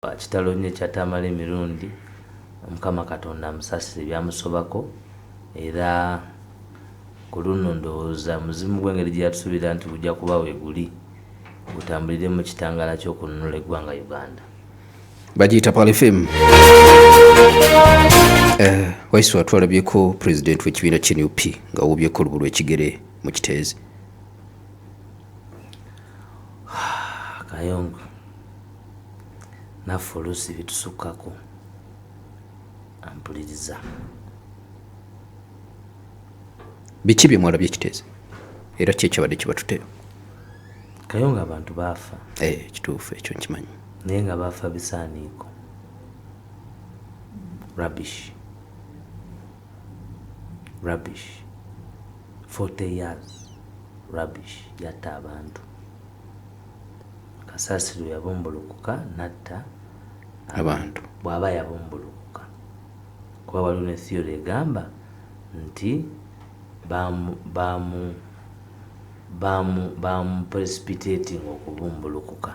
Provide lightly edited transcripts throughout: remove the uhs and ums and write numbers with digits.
kitalo nnyo kyatamala emirundi Mukama Katonda amusasire byamusobako era ku luno ndowooza muzimu gw'engeri gye yatusuubira nti gujja kuba weeguli gutambulire mu kitangala ky'okununula eggwanga Uganda. Bagiyita Pal FM. Waiswa twalabyeko President w'ekibiina ky'NUP nga wubyeko olubu lw'ekigere mu Kiteezi. Kayongo naffe oluusi bitusukkako ampuliriza. Biki bye mwalabye Kiteezi era ki ekyabadde kibatuteo? Kayongo abantu baafa. Kituufu ekyo nkimanyi. Naye nga baafa bisaaniiko. Rubbish. 40 years. Rubbish yatta abantu. Kasasiro yabumbulukuka natta abantu. Bw'aba yabumbulukuka. Kuba waliwo ne theory egamba nti bamu precipitating okubumbulukuka.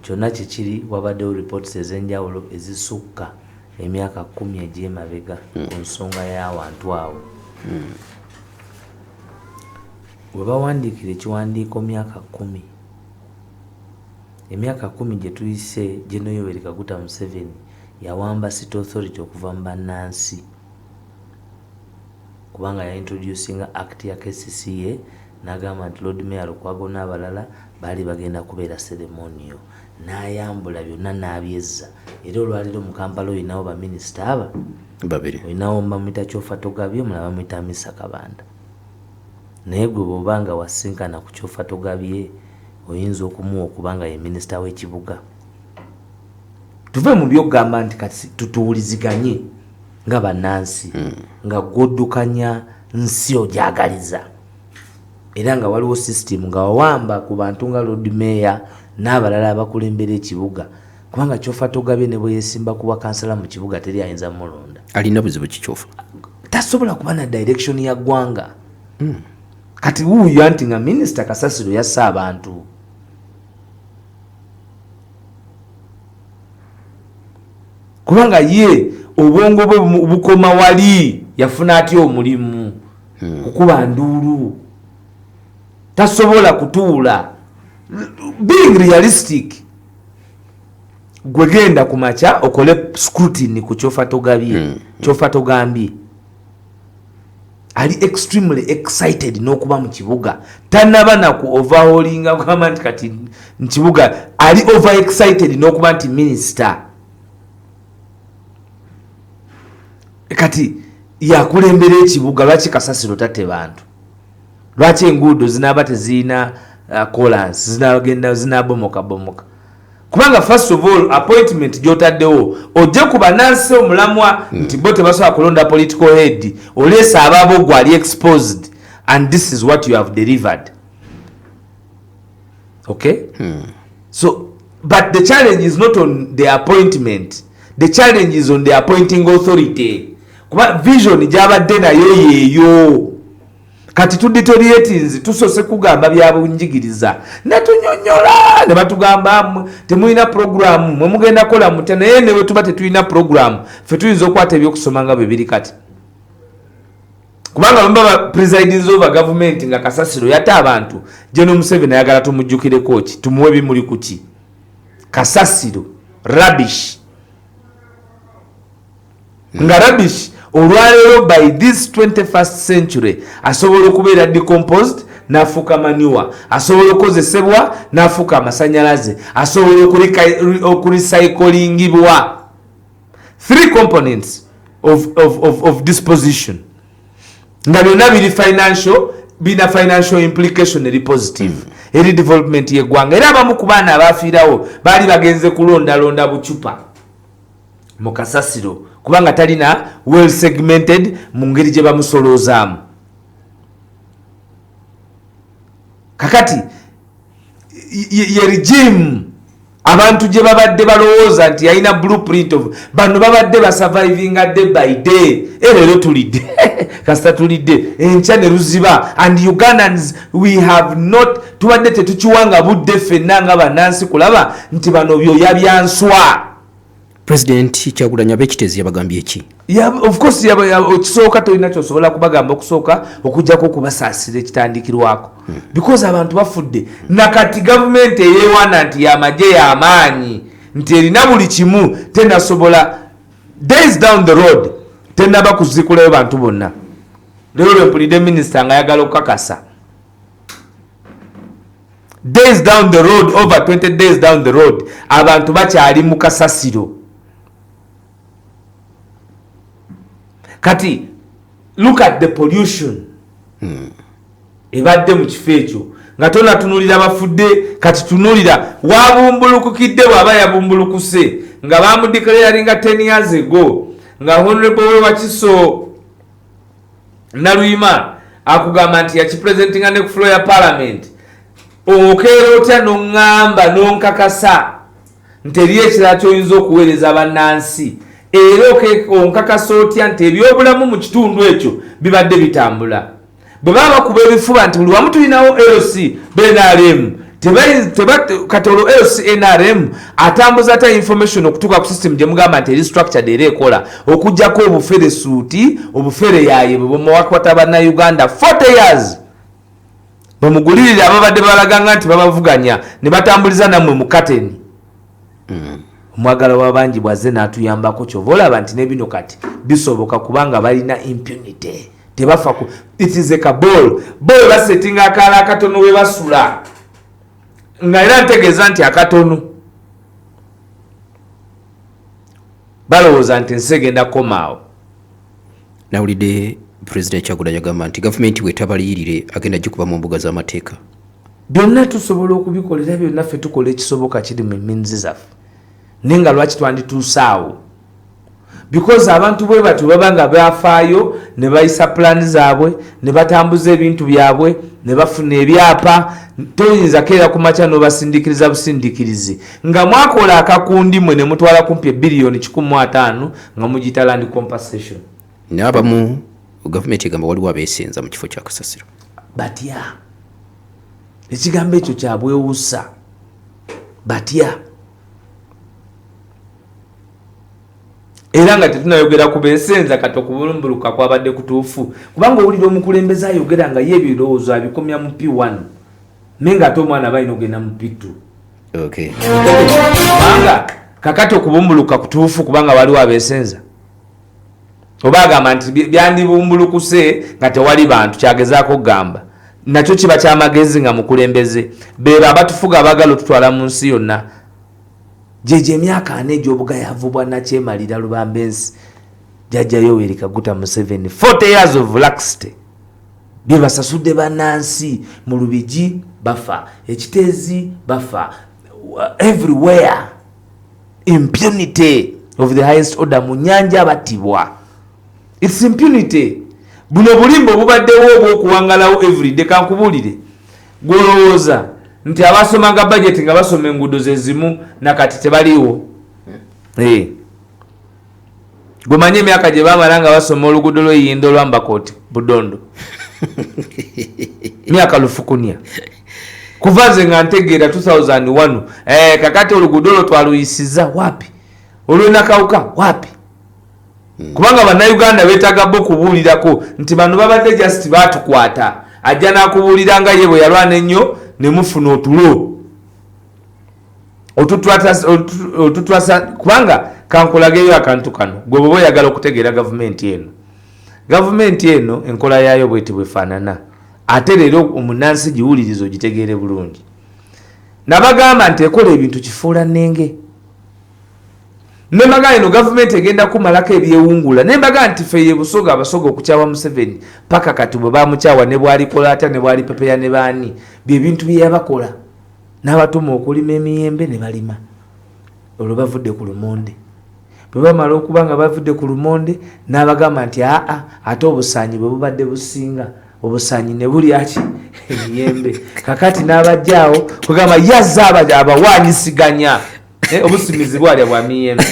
Kyonna kikiri wabaddewo reports ez'enjawulo ezisukka emyaka 10 egy'emabega ku nsonga y'awantu awo. Bwe bawandiikira ekiwandiiko myaka 10, emyaka 10 gye tuyise General Yoweri Kaguta Museveni yawamba City Authority okuva mu bannansi kubanga yaintroducinga act ya KCCA n'agamba nti Lord Mayor Lukwago n'abalala baali bagenda kubeera ceremonial n'ayambula byonna n'abyezza. Era olwaliro mu Kampala oyinawo baminisita aba babiri, oyinawo bamuyita Kyofa Togabye, omulala bamuyita Misa Kabanda. Naye gwe bw'obanga wasinkana ku Kyofa Togabye oyinza okumuwa okubanga ye minisita w'ekibuga. Tuve mu by'okugamba nti kati tutuwuliziganye nga bannansi nga gwoddukanya nsi ogyagaliza era nga waliwo system nga wawamba ku bantu nga Lord Mayor n'abalala abakulembera ekibuga kubanga Kyofa Togabye ne bwe yeesimba kuba kansala mu kibuga teri ayinza mulonda. Alina buzibu ki Kyofa? Tasobola kuba na direction ya ggwanga. Kati wuuyo anti nga minisita Kasasiro yassa abantu. Kubanga ye obwongo bwe bukoma wali yafuna atya omulimu kukuba nduulu. Tasobola kutuula. Being realistic, gwe genda ku makya okole scrutiny ku Kyofa Togabye. Kyofa Togambye ali extremely excited n'okuba mu kibuga. Tanaba na ku overhaulinga kugamba nti kati mu kibuga ali over excited n'okuba nti minister. Kati yakulembera ekibuga. Lwaki Kasasiro tate bantu? Lwaki enguudo zinaaba teziina clearance, zinagenda zinabomoka? Kubanga first of all appointment gyotaddewo ojje ku bannansi omulamwa nti bo tebasobola kulonda political head, oleesa ababo gwe ali exposed and this is what you have delivered. Okay? So but the challenge is not on the appointment, the challenge is on the appointing authority. Kuba vision gyabadde nayo yeeyo. Kati tudeteriorates tusose kugamba byabunjigiriza natunyonyola ne batugamba temulina program mwe mugenda kola mute naye ne wetuba tetulina program fe tuyinza okwata ebyokusoma nga bibiri kati kubanga bamba presiding over government nga Kasasiro yatta abantu. General Museveni ayagala tumujjukire kochi tumuwe bimuli kuki Kasasiro rubbish nga rubbish. Olwaleero by this 21st century asobola okubeera decomposed n'afuuka manure, asobola okozesebwa n'afuuka amasanyalaze, asobola okurecyclingibwa. 3 components of disposition nga byonna biri financial, bina financial implication eri positive eri development y'eggwanga. Era abamu ku baana abafiirawo baali bagenze kulondalonda bucupa mu Kasasiro kubanga talina well segmented mu ngeri gye bamusolozaamu. Kakati ye regime abantu gye babadde balowooza nti yalina blueprint of bano babadde basurvivinga day by day leero tulidde kasita tulidde enkya ne luziba and Ugandans we have not tubadde tetukiwanga budde ffenna nga bannansi kulaba nti bano byoya byanswa. President Kyagulanyi ab'ekitezi yabagambye ki? Of course okisooka tolina kyosobola kubagamba okusooka okujjako okubasaasira ekitandikirwako because abantu bafudde nakati gavumenti eyeewaana nti yamagye y'amaanyi nti erina buli kimu tenasobola days down the road tenaba kuzikulayo bantu bonna. Leero lwempulidde minisita nga ayagala okukakasa days down the road over 20 days down the road abantu bakyali mu kasasiro. Kati look at the pollution ebadde mu kifo ekyo nga tonatunulira bafudde kati tunulira wabumbulukukidde bw'aba yabumbulukuse nga bamudeclaringa 10 years ago nga honorable Wakiso Naluyima akugamba nti yakipresentinga ne ku floor ya parliament okeera otya n'oŋŋamba n'onkakasa nti eriyo ekirala ky'oyinza okuweereza bannansi era onkakasa otya nti ebyobulamu mu kitundu ekyo bibadde bitambula. Bwe baba bakuba ebifuba nti buli wamu tulinawo LC BNRM kati olwo LC NRM atambuza ata information okutuuka ku system gye mugamba nti eri structured era ekola okuggyako obufere suuti obufere yaye bwe bumuwakwata bannayuganda 40 years bamugulirira ababadde balaganga nti babavuganya ne batambuliza nammwe mu kateni. Omwagala w'abangi bwazze n'atuyambako kyova olaba nti ne bino kati bisoboka kubanga balina impunity tebafa ku it is a kabol boy basetinga akala akatono we basula nga era ntegeeza nti akatono balowooza nti ensi egenda kukomaawo. Nawulidde President Kyagulanyi agamba nti gavumenti bw'etabaliyirire agenda gikuba mu mbuga z'amateeka. Byonna tusobola okubikolera byonna ffe tukola ekisoboka kiri mu minzi zaffe nenga lwaki twandituusaawo because abantu bwe batyo baba nga bafaayo ne bayisa plan zaabwe ne batambuza ebintu byabwe ne bafuna ebyapa toyinza keera ku makya n'obasindikiriza busindikirizi nga mwakola akakundi mwe ne mutwala kumpi biliyoni 15 nga mugiyita land compensation. N'abamu gavumenti egamba waliwo abeesenza mu kifo kya kasasiro batya ekigambo ekyo kyabwewuusa batya era nga tetunayogera ku beesenza kati okubumbuluka kwabadde kutuufu kubanga owulira omukulembeze ayogera nga ye ebirowoozo abikomya mu P1 naye nga ate omwana balina ogenda mu P2. Kubanga kakati okubumbuluka kutuufu kubanga waliwo abeesenza oba agamba nti byandibumbulukuse nga tewali bantu kyagezaako okugamba nakyo kiba kyamagezi nga mukulembeze beeba abatufuga abagala otutwala mu nsi yonna. Jeje emyaka 4 egy'obugayavu bwa Nakyemalira Lubambensi Jjajja Yoweri Kaguta Museveni 40 years of laxity bye basasudde bannansi mu Lubigi bafa ekiteezi bafa everywhere impunity of the highest order mu nyanja batibwa. It's impunity. Buno bulimbo bubaddewo obw'okuwangalawo everyday kankubulire golowooza nti abasomanga budget nga basoma enguudo ze zimu nakati tebaliwo. Gumanye emyaka gye bamala nga basoma oluguudo lw'Eyindo Lwambakoti Budondo myaka lufukunya kuva nze nga ntegeera 2001 kakati oluguudo olwo twaluyisiza wapi olw'enakawuka wapi kubanga bannayuganda beetaaga bo kubuulirako nti bano babadde just baatukwata ajja n'akubuuliranga ye bwe yalwana ennyo ne mufuna otulo otutwasa kubanga kankulageyo akantu kano gwe bwe oyagala okutegeera gavumenti eno enkola yaayo bweti bwefaanana ate leero omunansi giwuliriza ogitegeere bulungi. Nabagamba nti ekola ebintu kifuula nnenge nembaga eno gavumenti egenda kumalako ebyewungula nembaga nti feye busoga abasoga okukyawa Museveni paka kati bwe bamukyawa ne bwalikola ata ne bwali pepeya ne baani byebintu byeyabakola n'abatuma okulima emiyembe ne balima olwo bavudde ku lumonde bwe bamala okuba nga bavudde ku lumonde n'abagamba nti ate obusaanyi bwe bubadde businga obusaanyi ne buli aki emiyembe kakati n'abajjaawo kugamba yazza abawaanyisiganya obusimizi bwalya bwa miyembe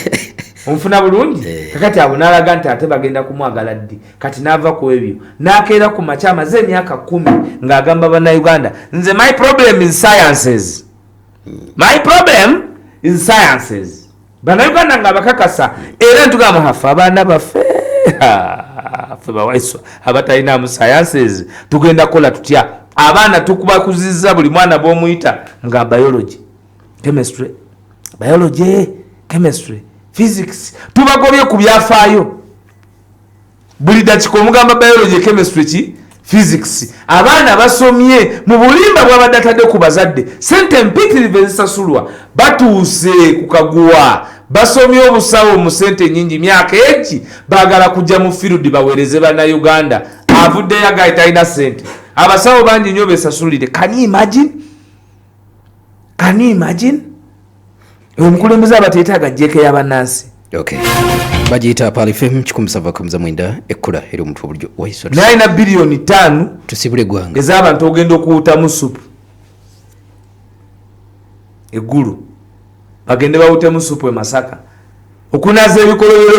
onfuna bulungi kakati abo n'alaga nti ate bagenda kumwagala ddi kati n'ava ku ebyo n'akeera ku makya amaze emyaka 10 ng'agamba bannayuganda nze my problem is sciences my problem is sciences bannayuganda nga bakakasa era ntugamba hafe abaana baffe ffe bawaiswa abatalinamu sciences tugenda kukola tutya abaana tukubakuzizza buli mwana b'omuyita nga biology chemistry biology chemistry physics tubagobye ku byafaayo buli dakika omugamba biology chemistry ki physics abaana basomye mu bulimba bw'abadde atadde ku bazadde sente mpitirivu ezisasulwa batuuse ku kaguwa basomye obusawo mu sente nyingi myaka eki baagala kujja mu field baweereze bannayuganda avuddeyo agayita alina sente abasawo bangi nnyo besasulire can you imagine omukulembeze abateetaaga jjeeke y'abannansi okay bagiyita Pal FM 17.9 ekkula eri omuntu obulijjo waiswa nalina biliyoni 5 tusibule eggwanga ez'abantu ogenda okuwutamu supu eggulu bagende bawutemu supu e Masaka okunaaza ebikolobero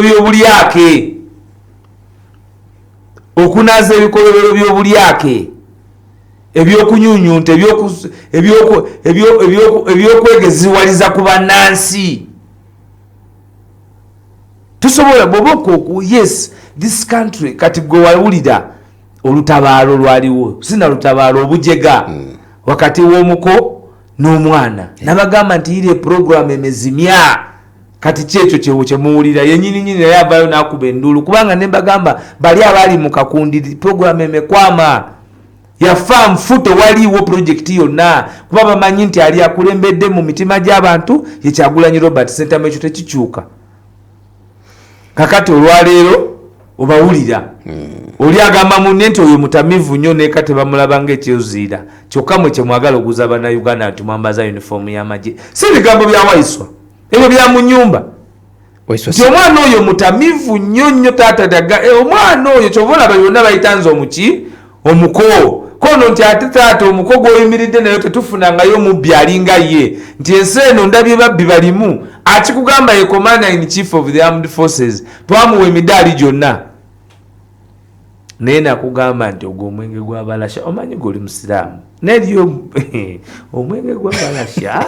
by'obulyake ebyokunyunyunta ebyokwegeziwaliza ku bannansi tusobola bw'oba yes this country kati gwe wawulira olutabaalo lwaliwo sina lutabaalo obujega wakati w'omuko n'omwana nabagamba nti iri program emezimya kati kyekyo kyewo kyemuwulira yenyini naye avayo n'akuba enduulu kubanga ne mbagamba bali abaali mu kakundi program emekwama yafa nfuto waliwo projekiti yonna kuba bamanyi nti ali akulembedde mu mitima gy'abantu ye Kyagulanyi Robert Sentamu ekyo tekikyuka kakati olwaleero obawulira oli agamba munne nti oyo mutamivu nnyo neka tebamulaba ng'ekyoziira kyokka mwe kyemwagala okuza bannayuganda nti mwambaza uniform y'amagye si bigambo bya Waiswa ebyo bya mu nnyumba nti omwana oyo mutamivu nnyo taata omwana oyo kyova olaba yonna bayitanze omuko kono nti ate taata omuko gw'oyimiridde nayo tetufunangayo omubbi alinga ye nti ensi eno ndabye babbi balimu akikugamba ye commander in chief of the armed forces twamuwa emidaali gyonna naye nakugamba nti ogwo omwenge gw'abalasha omanyi guli musiraamu neryo omwenge gw'abalasha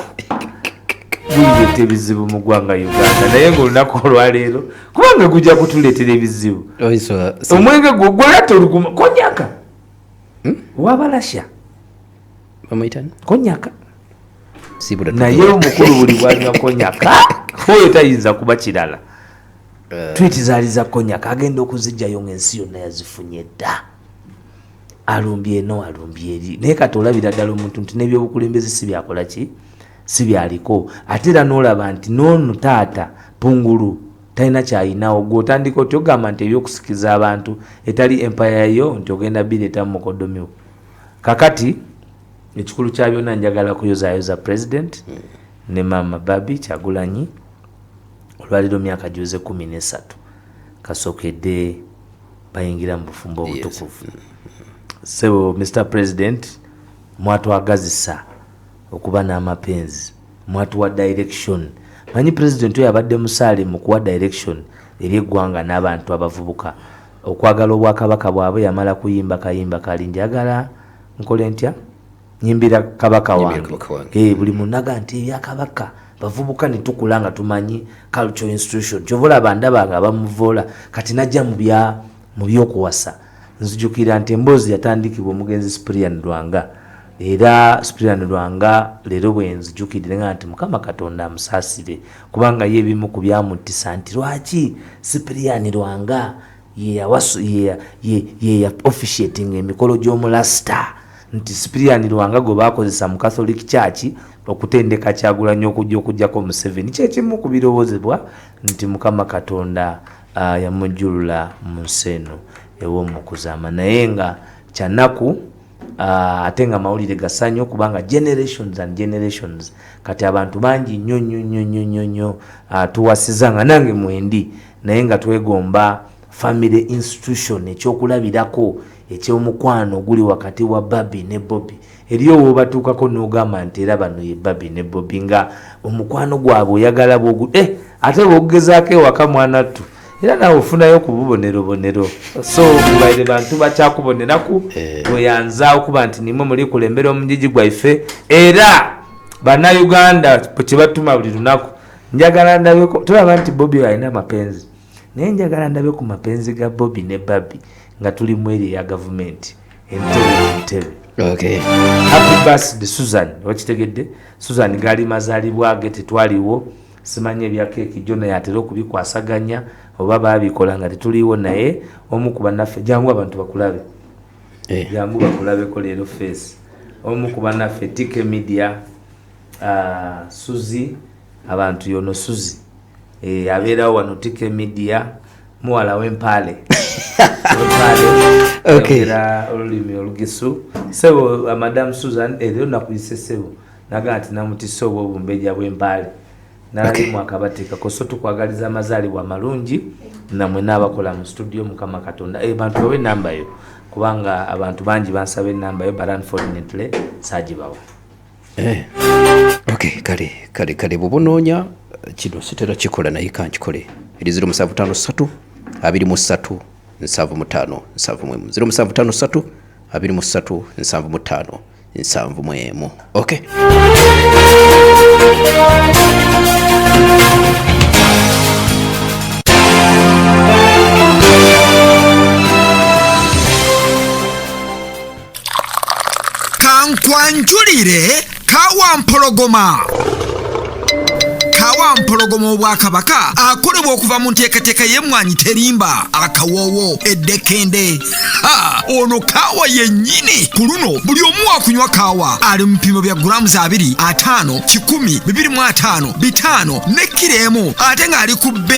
guleeta ebizibu mu ggwanga Uganda naye ng'olunaku olwaleero kubanga gujja kutuleetera ebizibu omwenge gwolata oluguma konyaka wabalasha bamuyitani konyaka naye omukulu buli bwanywa konyaka oyo tayinza kuba kirala twetizaaliza konyaka agenda okuzijjayo ng'ensi yonna yazifunye dda alumbye eno alumbye eri naye kati olabira ddala omuntu nti n'ebyobukulembeze si byakola ki si byaliko ate era n'olaba nti n'ono taata pungulu talina kyayinawo gw'otandika oti ogamba nti ebyokusikiza abantu etali empire yo nti ogenda bireeta mu mukodomiwo kakati ekikulu kya byonna njagala kuyozaayoza president ne mama Babi Kyagulanyi olwaliro myaka giweze 13 kasookedde bayingira mu bufumbo obutukuvu sebo Mr. President mwatwagazisa okuba n'amapenzi mwatuwa direction manyi president oyo abadde musaale mu kuwa direction eri eggwanga n'abantu abavubuka okwagala obwakabaka bwabwe yamala kuyimba kayimba kali njagala nkole ntya nyimbira kabaka wange buli munaga nti ebyakabaka bavubuka ne tukula nga tumanyi cultural institution kyovola bandaba nga bamuvoola kati najja mu byokuwasa nzijukira nti emboozi yatandikibwa omugenzi Cyprian Lwanga era Cyprian Lwanga leero bwe nzijukirire nga nti Mukama Katonda amusaasire kubanga ye ebimu ku byamutisa nti lwaki Cyprian Lwanga ye officiating emikolo gy'omulasita nti Cyprian Lwanga gwe bakozesa mu Catholic Church okutendeka Kyagulanyi okujjako Museveni kyekimu ku birowoozebwa nti Mukama Katonda yamujjulula mu nsi eno ew'omukuzaama naye nga kyanaku ate nga mawulire gasanyo kubanga generations and generations kati abantu bangi nnyo tuwasiza nga nange mwendi naye nga twegomba family institution ekyokulabirako ekyomukwano oguli wakati wa Babi ne Bobby eriyo wobatuukako n'ogamba nti era bano ye Babi ne Bobby nga omukwano gwabwe oyagala ate bwogezaako ewaka mwanattu era nawe ofunayo ku bubonero so mubaire bantu bakyakuboneraku weyanza okuba nti nimwe muli kulembera omujiji gwaife era bannayuganda kyebatuma buli lunaku njagala ndabeko tulaba nti Bobby alina amapenzi naye njagala ndabe ku mapenzi ga Bobby ne Babi nga tuli mu eri ya gavumenti entebe. Okay. Happy birthday Susan. Wakitegedde Susan gali mazalibwa ge tetwaliwo simanye ebya keki jona yatera okubikwasaganya oba babikola nga tetuliwo naye omu ku bannaffe jangu abantu bakulabe jangu bakulabe ko leero face omu ku bannaffe Tike Media Suzi abantu yono Suzi abeerawo wano Tike Media muwala w'empale okay olulimi olugisu sebo Madam Susan eriyo nakuyise sebo nagati namutisa obumbeja bw'empale nali mwakabatika koso tukwagaliza amazalibwa amalungi namwe n'abakola mu studio mukama Katonda bantu bawe namba yo kubanga abantu bangi bansabe namba yo but unfortunately sagibawa okay kale bubonoonya kino sitera kikola naye kankikole eri 0753 23 75 0753 23 75 75 okay kankwanjulire kawampologoma obwakabaka akolebwa okuva mu nteekateeka y'emmwanyi terimba akawoowo eddekende ono kaawa yennyini ku luno buli omu wakunywa kaawa ali mu mpimo bya gulaamuzi 2 5 10 25 5 ne kilo emu ate ng'ali ku